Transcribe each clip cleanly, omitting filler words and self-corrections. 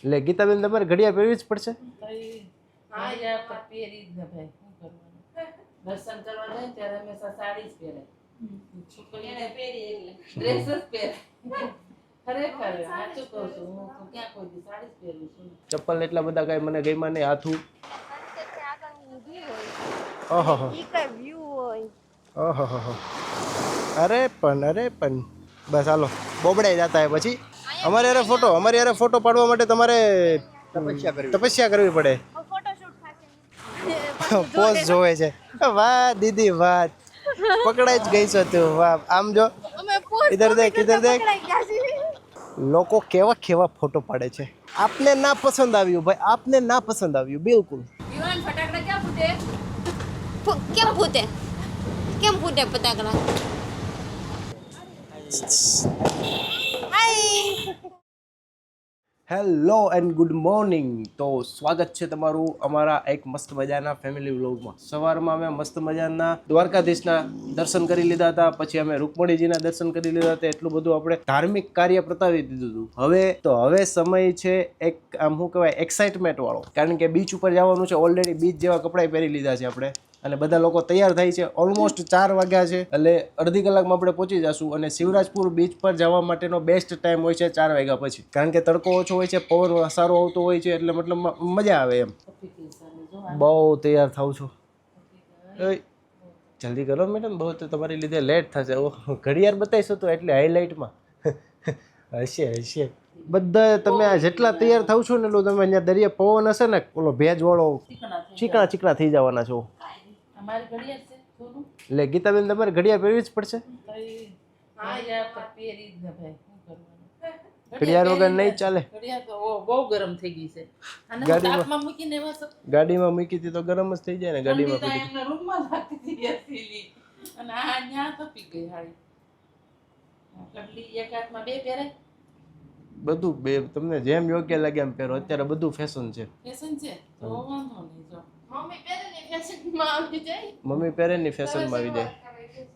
એટલે ગીતાબેન તમારે ઘડિયાળ પહેરવી જ પડશે. હા યાર તો પહેરી જ ને ભાઈ શું કરવાનું દર્શન કરવા જાય ત્યારે હંમેશા સાડી જ પહેરે છોકરીને પહેરી એટલે ડ્રેસ જ પહેરે ખરેખર સાચું કહું છું હું તો ક્યાં કોઈ દી સાડી જ પહેરું છું ચપ્પલ એટલા બધા કાંઈ મને ગમ્યા નહીં. હાથું ઓહો ઓહો અરે પણ બસ હાલો બોબડાઈ જતા હે. પછી અમારે યાર ફોટો પાડવા માટે તમારે તપસ્યા કરવી પડે. પોઝ જોવે છે. વાહ દીદી વાહ, પકડાઈ જ ગઈ છો તું. વાહ આમ જો ઇધર દેખ. લોકો કેવા ફોટો પાડે છે. આપને ના પસંદ આવ્યું ભાઈ, આપને ના પસંદ આવ્યું બિલકુલ. ફટાકડા ક્યાં ફૂટે? કેમ ફૂટે ફટાકડા? Hello and good morning. તો સ્વાગત છે તમારું અમારા એક મસ્ત મજાના ફેમિલી વ્લોગમાં. સવારમાં અમે મસ્ત મજાના દ્વારકાધીશના દર્શન કરી લીધા હતા, પછી અમે રૂકમણીજીના દર્શન કરી લીધા હતા. એટલું બધું આપણે ધાર્મિક કાર્ય પતાવી દીધું હતું. હવે સમય છે એક આમ શું કહેવાય એક્સાઇટમેન્ટ વાળો, કારણ કે બીચ ઉપર જવાનું છે. ઓલરેડી બીચ જેવા કપડાં પહેરી લીધા છે આપણે, અને બધા લોકો તૈયાર થાય છે. ઓલમોસ્ટ 4 વાગ્યા છે, એટલે અડધી કલાકમાં આપણે પહોંચી જશું. અને શિવરાજપુર બીચ પર જવા માટેનો બેસ્ટ ટાઈમ હોય છે 4 વાગ્યા પછી, કારણ કે તડકો ઓછો હોય છે, પવન સારો આવતો હોય છે, એટલે મતલબ મજા આવે એમ. બહુ તૈયાર થાવ છો, જલ્દી કરો મેડમ, બહુ તો તમારી લીધે લેટ થશે. ઘડિયાળ બતાવીશું તો એટલે હાઈલાઇટમાં હશે બધા. તમે આ જેટલા તૈયાર થાવ છો ને એટલું તમે અહીંયા દરિયા પવન હશે ને ઓલો ભેજવાળો ચીકણા થઈ જવાના છો. અમારી ઘડિયાળ છે થોડું એટલે ગીતાબેન તમારે ઘડિયાળ પહેરવી જ પડશે. હા યાર તો પહેરી જ ને ભાઈ શું કરવાનું ઘડિયાળ વગર નહીં ચાલે. ઘડિયાળ તો બહુ ગરમ થઈ ગઈ છે અને તાપમાં મૂકીને ગાડીમાં મૂકી હતી તો ગરમ જ થઈ જાય ને. ગાડીમાં મૂકી એમના રૂમમાં રાખી હતી અસીલી અને આ ન્યા તપી ગઈ હાડી. કટલી એક હાથમાં બે પહેરે બધું બે તમને જેમ યોગ્ય લાગે એમ પહેરો. અત્યારે બધું ફેશન છે. ફેશન છે તો વાંધો નહીં. જો મમ્મી પહેરે ને ફેશનમાં આવી જાય. મમ્મી પહેરે ની ફેશનમાં આવી જાય.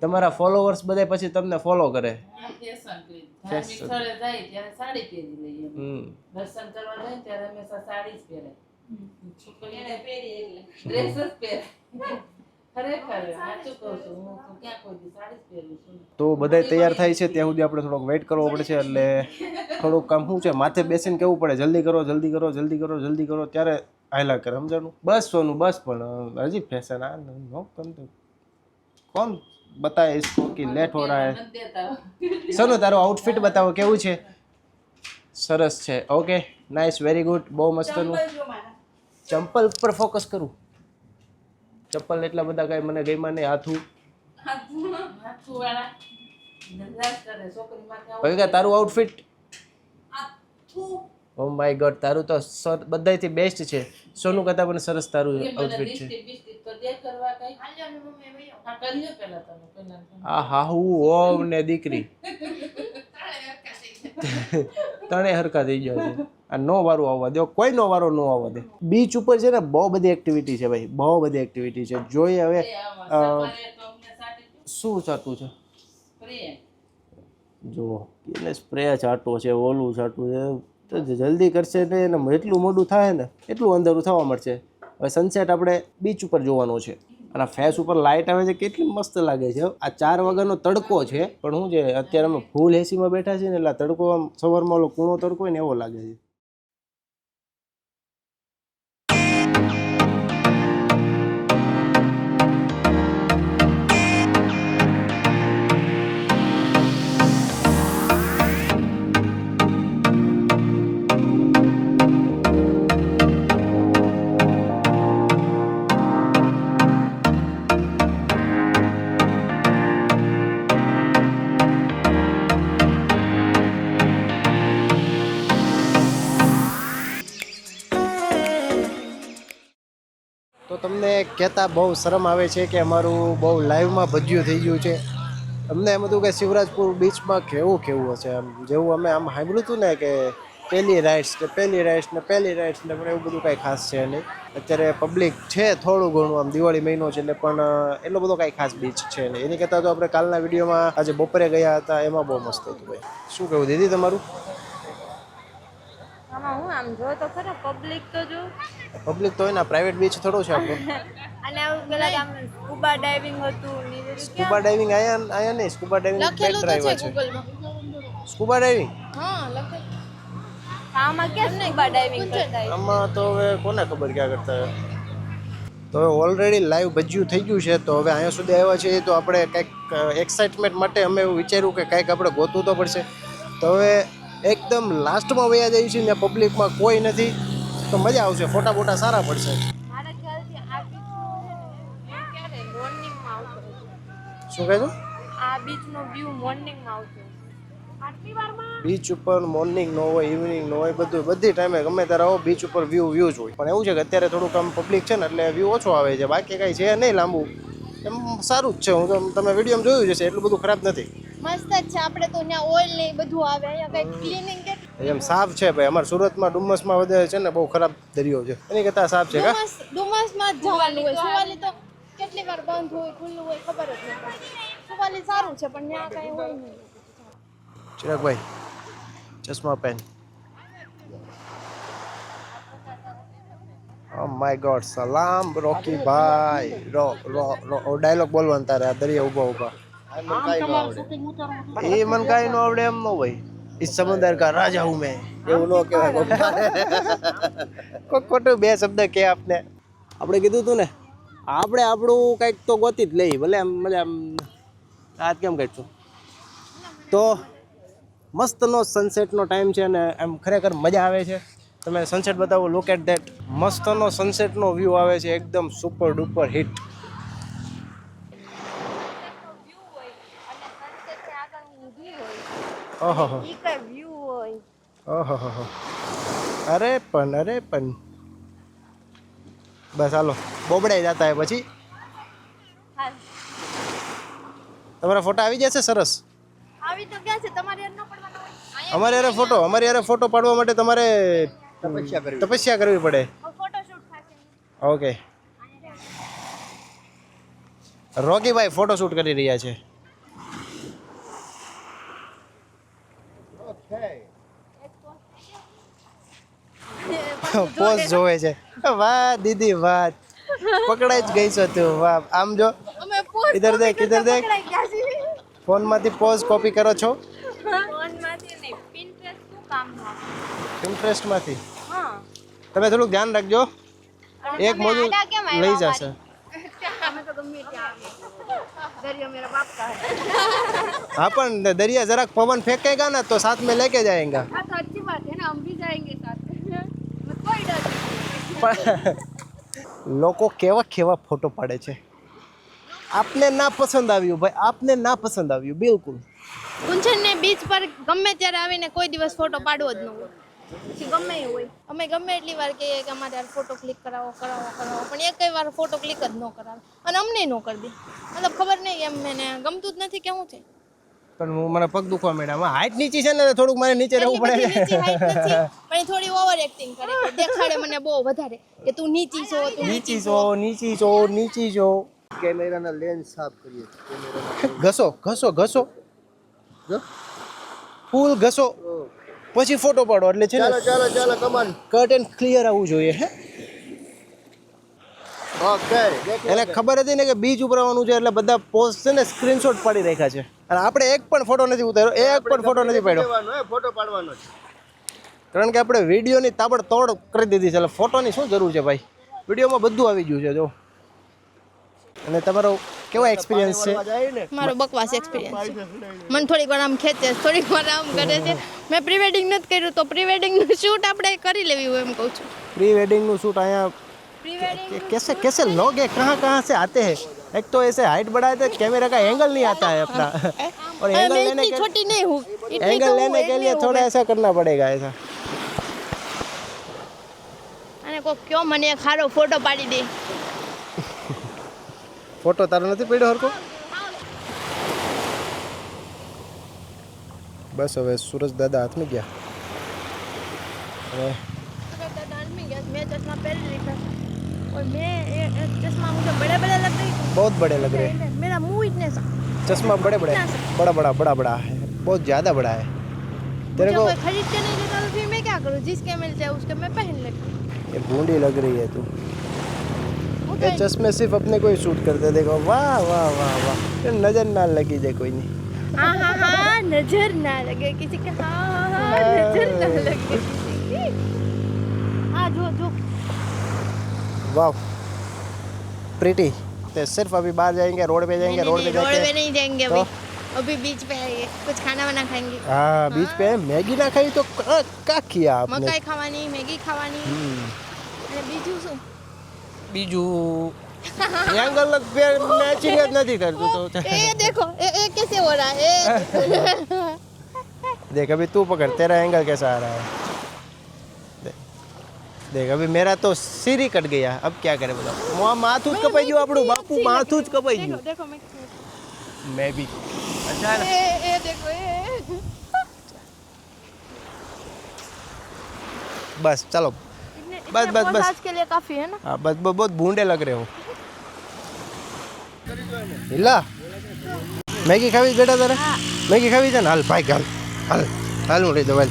તમારા ફોલોવર્સ બધા પછી તમને ફોલો કરે. ફેશન કરી ધાર્મિક સ્થળે જાય ત્યારે સાડી પહેરી લઈએ. દર્શન કરવા જાય ત્યારે હંમેશા સાડી જ પહેરે છોકરીને પહેરી એટલે ડ્રેસ જ પહેરે ખરેખર સાચું કહું છું હું તો ક્યાં કોઈ દી સાડી જ પહેરું છું. તો બધા તૈયાર થાય છે ત્યાં સુધી આપણે થોડોક વેઇટ કરવો પડશે. એટલે થોડુંક કામ શું છે, માથે બેસીને કેવું પડે જલ્દી કરો ત્યારે હાયલા કરે. સમજાણું? બસ સોનું બસ. પણ હજી ફેશન આ નો કોણ બતાવે इसको कि लेट हो रहा है. સોનું તારું આઉટફિટ બતાવો કેવું છે. સરસ છે. ઓકે નાઇસ, વેરી ગુડ, બહુ મસ્તનું. ચંપલ ઉપર ફોકસ કરું. ચપ્પલ એટલા બધા કાંઈ મને ગમ્યા નહીં. હાથું તારું આઉટફિટ ઓ માય ગોડ, તારું તો બધાયથી બેસ્ટ છે. સોનું કરતા પણ સરસ તારું આઉટફિટ છે. આ હાહુ ઓવ ને દીકરી ત્રણે હરખા થઈ ગયા છે. આ નો વારો આવવા દો, કોઈ નો વારો નો આવવા દે. બીચ ઉપર છે ને બહુ બધી એક્ટિવિટી છે ભાઈ, બહુ બધી એક્ટિવિટી છે. જોઈએ હવે શું ચાટવું છે. જુઓ એને સ્પ્રે ચાટવો છે, ઓલું ચાટવું છે. તો જલ્દી કરશે ને એટલું મોડું થાય ને એટલું અંધારું થવા મળશે. હવે સનસેટ આપણે બીચ ઉપર જોવાનો છે. અને ફેસ ઉપર લાઇટ આવે છે, કેટલી મસ્ત લાગે છે. આ 4 વાગ્યાનો તડકો છે, પણ શું છે અત્યારે અમે ફૂલ એસીમાં બેઠા છીએ ને એટલે તડકો આમ સવારમાં ઓલો કૂણો તડકો હોય ને એવો લાગે છે. તો તમને કહેતા બહુ શરમ આવે છે કે અમારું બહુ લાઈવમાં ભજ્યું થઈ ગયું છે. અમને એમ હતું કે શિવરાજપુર બીચમાં કેવું હશે. આમ જેવું અમે આમ સાંભળ્યું હતું ને કે પહેલી રાઇડ્સ ને પણ એવું બધું કાંઈ ખાસ છે નહીં. અત્યારે પબ્લિક છે થોડું ઘણું, આમ દિવાળી મહિનો છે એટલે, પણ એટલો બધો કાંઈ ખાસ બીચ છે નહીં. એની કરતાં તો આપણે કાલના વિડીયોમાં આજે બપોરે ગયા હતા એમાં બહુ મસ્ત હતું ભાઈ. શું કહેવું દીદી તમારું? આમાં હું આમ જો તો ખરો પબ્લિક તો જો પબ્લિક તો હોય ને, પ્રાઇવેટ બીચ થોડો છે આપણો. અને આવું પેલા આમ સ્કૂબા ડાઇવિંગ હતું ને એ બધું સ્કૂબા ડાઇવિંગ આયા નહીં, સ્કૂબા ડાઇવિંગ બેટ ડ્રાઈવર છે. સ્કૂબા ડાઇવિંગ હા લખેલું. આમાં ક્યાં સ્કૂબા ડાઇવિંગ કરતા હોય? આમાં તો હવે કોને ખબર ક્યાં કરતા હોય. તો હવે ઓલરેડી લાઈવ ભજ્યું થઈ ગયું છે, તો હવે અહીંયા સુધી આવ્યા છીએ તો આપણે કંઈક એક્સાઇટમેન્ટ માટે અમે એવું વિચાર્યું કે કંઈક આપણે ગોતવું તો પડશે. તો હવે એકદમ લાસ્ટમાં વયા જઈએ છીએ ને પબ્લિકમાં કોઈ નથી, તો મજા આવશે, ફોટા બોટા સારા પડશે. મારા ખ્યાલથી આ બીચ ક્યારે મોર્નિંગમાં આવતો શું કહે છો? આ બીચનો વ્યૂ મોર્નિંગમાં આવતો આટલી વારમાં બીચ ઉપર મોર્નિંગ નો હોય, ઇવનિંગ નો હોય, બધી ટાઈમે ગમે ત્યારે આવો બીચ ઉપર વ્યૂ જ હોય. પણ એવું છે કે અત્યારે થોડુંક આમ પબ્લિક છે ને એટલે વ્યૂ ઓછો આવે છે, બાકી કાંઈ છે નહીં લાંબુ, એમ સારું જ છે. હું તો તમે વિડીયોમાં જોયું જ હશે, એટલું બધું ખરાબ નથી. મસ્ત જ છે. આપણે તો ત્યાં ઓઇલ ને બધું આવે, અહીંયા કઈ ક્લીનિંગ કે એમ સાફ છે ભાઈ. અમારા સુરતમાં ડુમસમાં વધારે છે ને બહુ ખરાબ દરિયો છે, એની કરતાં સાફ છે. ડુમસમાં જ જવાનું હોય. સુવાલી તો કેટલી વાર બંધ હોય ખુલ્લું હોય ખબર જ નથી. સુવાલી સારું છે પણ ત્યાં કઈ હોય નહીં. ચિરાગભાઈ ચશ્મા પહેન. ઓ માય ગોડ, સલામ રોકી ભાઈ. રો રો રો ડાયલોગ બોલવાનું તારે આ દરિયા ઊભા ઊભા. એ મને કાંઈ ન આવડે એમ ન હોય. इस समंदर का राजा हूँ मैं, એવું ન કહેવાય. ખોટું બે શબ્દ કે આપને. આપણે કીધું તું ને, આપણે આપણું કંઈક તો ગોતી જ લઈ, ભલે આમ મજા આમ આજ કેમ કહીશું. તો મસ્તનો સનસેટનો ટાઈમ છે ને એમ ખરેખર મજા આવે છે. તમે સનસેટ બતાવો, લુક એટ ધેટ. મસ્તનો સનસેટનો વ્યૂ આવે છે, એકદમ સુપર ડુપર હિટ. ઓહો ઈ કઈ વ્યૂ હોય. ઓહો, અરે પણ બસ હાલો, બોબડાઈ જતા હે પછી. તમારા ફોટા આવી જશે સરસ. આવી તો ક્યાં છે? તમારે યાર ન પડવાનો હોય. અમારી યારે ફોટો પાડવા માટે તમારે તપસ્યા કરવી પડે. ફોટોશૂટ થશે. ઓકે, રોકીભાઈ ફોટો શૂટ કરી રહ્યા છે. પોઝ જોવે છે. વાહ દીદી વાહ, પકડાઈ જ ગઈ છો તું. વાહ, આમ જો, અમે પોસ્ટ ઇધર દેખ ફોન માંથી પોઝ કોપી કરો છો. ફોન માંથી નહીં, પિન્ટરેસ્ટ શું કામનું આપણે? પિન્ટરેસ્ટ માંથી. હા, તમે થોડુંક ધ્યાન રાખજો, એક મોજું લઈ જશે. અમે તો ગમે ત્યાં દરિયો મેરા બાપ કા હે. हाँ पण दरिया जरा पवन फेंकेगा ना तो साथ में लेके जाएगा. हाँ तो अच्छी बात है ना, हम भी जाएंगे साथ में, कोई डर नहीं. લોકો કેવા કેવા ફોટો પાડે છે. આપને ના પસંદ આવ્યું ભાઈ, આપને ના પસંદ આવ્યું બિલકુલ. ગુંજનને બીચ પર ગમે ત્યારે આવીને કોઈ દિવસ ફોટો પાડવો જ ન હોય. પછી ગમે એ હોય, અમે ગમે એટલી વાર કહીએ કે અમારે યાર ફોટો ક્લિક કરાવો, પણ એક કઈ વાર ફોટો ક્લિક જ ન કરાવે અને અમને ન કરી દે. મતલબ ખબર નહીં એમ, મને ગમતું જ નથી કે શું છે. પણ હું મને પગ દુખવા માંડ્યા. હાઈટ નીચી છે ને, થોડુંક મારે નીચે રહેવું પડે. પણ એ થોડી ઓવર એક્ટિંગ કરે, દેખાડે મને બહુ વધારે કે તું નીચી છો, તું નીચી છો. કેમેરાના લેન્સ સાફ કરીએ. ઘસો ફૂલ ઘસો પછી ફોટો પાડો. એટલે છે ને ચાલો કમાન. કટ એન્ડ ક્લિયર આવવું જોઈએ. હે, ઓકે. એને ખબર હતી ને કે બીચ ઉપર આવવાનું છે, એટલે બધા પોઝ છે ને સ્ક્રીનશોટ પાડી રાખ્યા છે. અને આપણે એક પણ ફોટો નથી ઉતાર્યો, એક પણ ફોટો નથી પાડ્યો, ફોટો પાડવાનો છે. કારણ કે આપણે વિડીયોની તાબડતોડ કરી દીધી છે. એટલે ફોટોની શું જરૂર છે ભાઈ, વિડીયોમાં બધું આવી ગયું છે. જો, અને તમારો કેવો એક્સપિરિયન્સ છે? મારો બકવાસ એક્સપિરિયન્સ છે. મને થોડીક વાર આમ ખેંચે, થોડીક વાર આમ કરે છે. મેં પ્રી વેડિંગ નથી કર્યું, તો પ્રી વેડિંગનું શૂટ આપણે કરી લેવી હોય એમ કહું છું. प्री वेडिंग નું शूट आया प्री वेडिंग कैसे लोग हैं, कहाँ से आते हैं? एक तो ऐसे हाइट बढ़ाए तो कैमरा का एंगल नहीं आता है अपना, और एंगल मैं लेने इतनी के छोटी नहीं हूँ, एंगल लेने के लिए थोड़ा ऐसा करना पड़ेगा ऐसा. અને કોઈ કયો મને એક સારો ફોટો પાડી દે. फोटो तारो નથી પડ્યો હરકો. બસ હવે सूरज दादा हाथ में गया. मैं चश्मा पहन लिया और मैं ये चश्मा मुझे बड़े बड़े लग रहे हैं. बहुत बड़े लग रहे हैं. मेरा मुंह इतने सा, चश्मा बड़ा है, बहुत ज़्यादा बड़ा है. तेरे को कोई खरीद के नहीं देता तो फिर मैं क्या करूँ, जिसके मिल जाए उसके मैं पहन लेती हूँ। ये बूढ़ी लग रही है तू। वो ये तो चश्मे सिर्फ अपने को ही शूट करते, देखो वाह वाह वाह वाह, ये नजर ना लगी दे कोई नहीं। हाँ हाँ हाँ, नजर ना लगे किसी के, हाँ हाँ नजर ना लगे किसी की। हाँ जो वाह प्रीटी। तो सिर्फ अभी बाहर जाएंगे, रोड पे जाएंगे, रोड पे रोड पे जाके नहीं जाएंगे तो? अभी बीच पे आएंगे, कुछ खाना वाना खाएंगे। हाँ बीच पे मैगी ना खाई तो क्या किया आपने? મકાઈ ખાવાની, મેગી ખાવાની અને બીજું શું? બીજું એંગલ મેચિંગ જ નથી કરતું તો એ देखो ये कैसे हो रहा है? देख अभी तू पकड़, तेरा एंगल कैसा आ रहा है? देख अभी मेरा तो सिर ही कट गया, अब क्या करे बताओ? माथું જ કપાઈ ગયું આપણું, બાપુ માથું જ કપાઈ ગયું। देखो मैं भी अच्छा ना ये देखो ये बस चलो बस बस बस आज के लिए काफी है ना। हाँ बस बहुत भूंडे लग रहे हो। हिला मैगी खावी बेटा तारे? मैगी खावी છે ને? હાલ ભાઈ હાલ હાલ હાલ હું લઈ દઉં હાલ।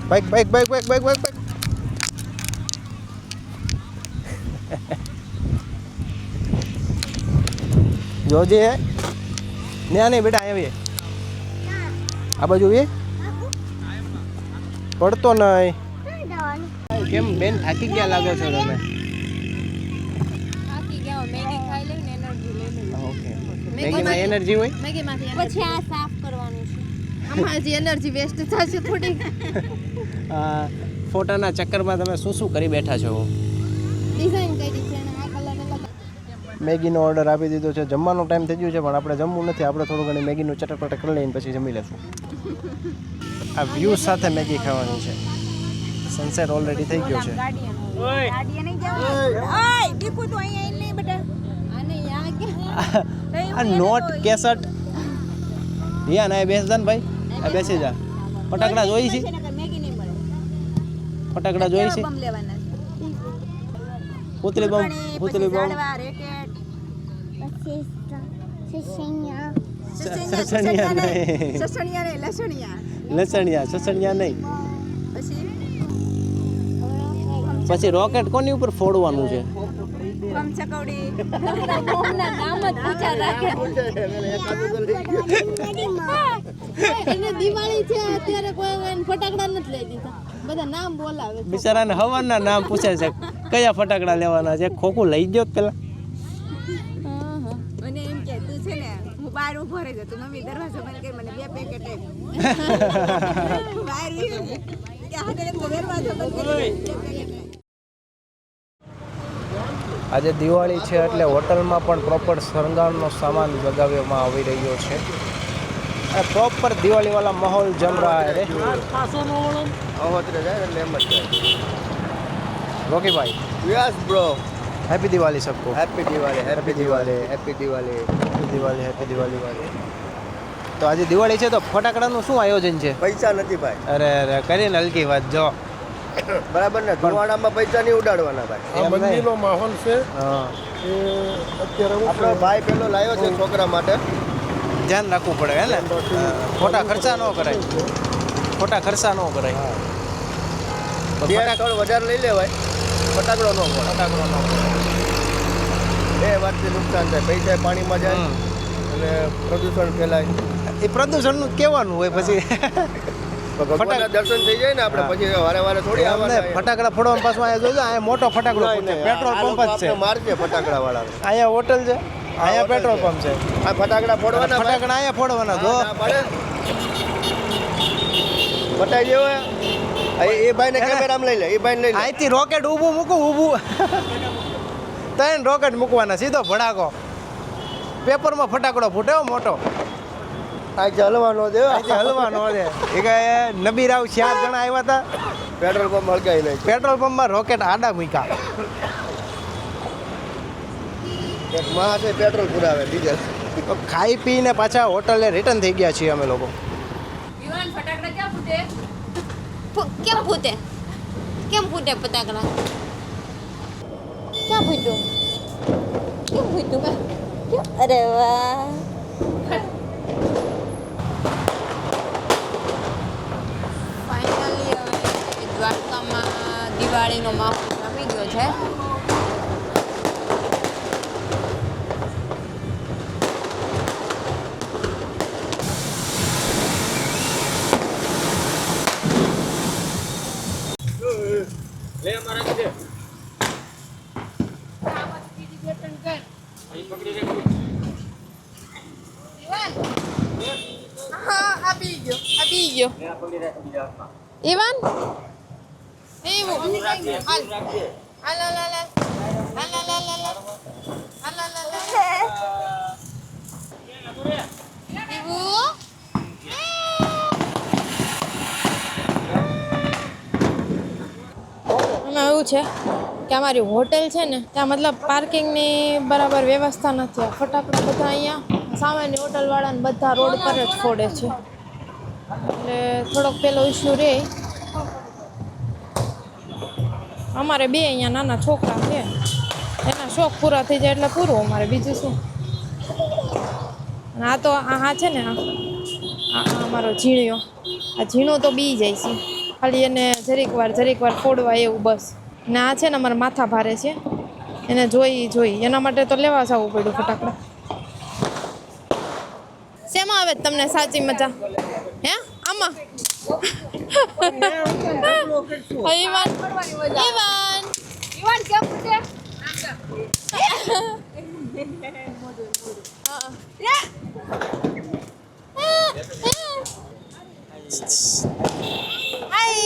Bike bike bike bike bike bike bike જોજે ન્યા નહીં બેટા અહીંયા આ બાજુ એ પડતો નહીં કેમ બેન થાકી ગયા લાગો છો તમે? થાકી ગયા મેગી ખાઈ લઈને એનર્જી લઈ લઉં। ઓકે મેગીમાં એનર્જી હોય? મેગીમાંથી પછી આ સાફ કરવાનું છે, આમાં હજી એનર્જી વેસ્ટ થશે થોડી। ફોટાના ચક્કરમાં તમે શું શું કરી બેઠા છો? ડિઝાઇન કરી છે અને આ કલર અલગ। મેગીનો ઓર્ડર આપી દીધો છે, જમવાનો ટાઈમ થઈ ગયો છે પણ આપણે જમવું નથી, આપણે થોડું ઘણી મેગીનું ચટપટ કરી લઈને પછી જમી લેશું। આ વ્યૂ સાથે મેગી ખાવાની છે, સનસેટ ઓલરેડી થઈ ગયો છે। આ નોટ કેસટ યા ના બેસ જા ને ભાઈ, આ બેસી જા। ફટાકડા જોઈ છે? ફટાકડા જોઈ છે? પૂતળી બમ પૂતળી બમ સસણિયા નહીં, લસણિયા સસણિયા નહીં। પછી રોકેટ કોની ઉપર ફોડવાનું છે? એને દિવાળી છે અત્યારે કોઈ ફટાકડા નથી લઈ દીધા, બધા નામ બોલાવે છે। બિચારાને હવાના નામ પૂછે છે કયા ફટાકડા લેવાના છે, ખોખું લઈ ગયો પેલા। મને એમ કે તું છે ને હું બહાર ઉભો રહી જાઉં, તું મમ્મી દરવાજો બંધ કરી મને 2 પેકેટ આપ બહાર ઉભી કે હાથે દરવાજો બંધ કરી 2 પેકેટ આજે દિવાળી છે એટલે હોટલમાં પણ પ્રોપર શણગારનો સામાન લગાવવામાં આવી રહ્યો છે અને પ્રોપર દિવાળીવાળા માહોલ જમ રહા है रे। અહોત્ર જાય એટલે એમ જ થાય। રોકી ભાઈ યસ બ્રો, हैप्पी दिवाली सबको। Happy Diwali, happy Diwali, happy Diwali. Happy Diwali happy Diwali. તો આજે દિવાળી છે તો ફટાકડાનું શું આયોજન છે? પૈસા નથી ભાઈ, અરે અરે કરીને હલકી વાત જો બરાબર ને? ધુવાડામાં પૈસા નહીં ઉડાડવાના ભાઈ। એમ નહીં। માહોલ છે હા એ અત્યારે હું આપણો ભાઈ પેલો લાવ્યો છે છોકરા માટે, ધ્યાન રાખવું પડે હે ને, ખોટા ખર્ચા ન કરાય, ખોટા ખર્ચા ન કરાય। તો 2 કરોડ વધારે લઈ લેવાય, ફટાકડો ન પડે, ફટાકડો ન કરાય। બે વાતથી નુકસાન થાય, પૈસા પાણીમાં જાય અને પ્રદૂષણ ફેલાય। એ પ્રદૂષણનું જ કહેવાનું હોય પછી। તો ભગવાનના દર્શન થઈ જાય ને આપણે પછી વારે વારે થોડી એમ આવવાના નહીં, ફટાકડા ફોડવામાં પાછું અહીંયા જોજો, અહીંયા મોટો ફટાકડો ફૂટે, પેટ્રોલ પંપ જ છે, મારશે ફટાકડા વાળા। અહીંયા હોટલ છે, અહીંયા પેટ્રોલ પંપ છે, આ ફટાકડા ફોડવાના ભાઈ? ફટાકડા અહીંયા ફોડવાના જો ના પાડે? બતાવી દેવો એ ભાઈને કેમેરામાં લઈ લે, એ ભાઈને લઈ લે। અહીંથી રોકેટ ઊભું મૂકું ઊભું 3 રોકેટ મૂકવાના સીધો ભડાકો, પેપરમાં ફટાકડો ફૂટે હો મોટો, આજે હલવાનો દે, અહીંથી હલવાનો છે। એ કે નબી રાવ 4 જણા આવ્યા હતા, પેટ્રોલ પંપ હળગાવી નાખ। પેટ્રોલ પંપમાં રોકેટ આડા મૂક્યા। એક માં છે પેટ્રોલ પુરાવે ડીઝલ। તો ખાઈ પીને પાછા હોટલે રિટર્ન થઈ ગયા છીએ અમે લોકો। વિવાન ફટાકડા ક્યાં ફૂટે? કેમ ફૂટે? કેમ ફૂટે ફટાકડા? ક્યાં ફૂટ્યું? કેમ ફૂટ્યું? અરે વાહ, દિવાળીનો માહોલ જમી ગયો છે. આપી ગયો ઈવાન એવું હાલ હાલ હાલ હાલ હાલ હાલ હાલ હાલ એમાં એવું છે કે અમારી હોટેલ છે ને ત્યાં મતલબ પાર્કિંગની બરાબર વ્યવસ્થા નથી. ફટાકડા બધા અહીંયા સામેની હોટલવાળાને બધા રોડ પર જ ફોડે છે એટલે થોડોક પેલો ઇસ્યુ રહે. અમારે બે અહીંયા નાના છોકરા છે એના શોખ પૂરા થઈ જાય એટલે પૂરું અમારે બીજું શું. અને આ તો આ છે ને આ અમારો ઝીણ્યો આ ઝીણો તો બી જાય છે ખાલી એને જરીક વાર ફોડવા એવું બસ. ને આ છે ને અમારા માથા ભારે છે એને જોઈ એના માટે તો લેવા જવું પડ્યું ફટાકડા. શેમાં આવે તમને સાચી મજા હે આમાં? ઈવાન કેમ છે? હાય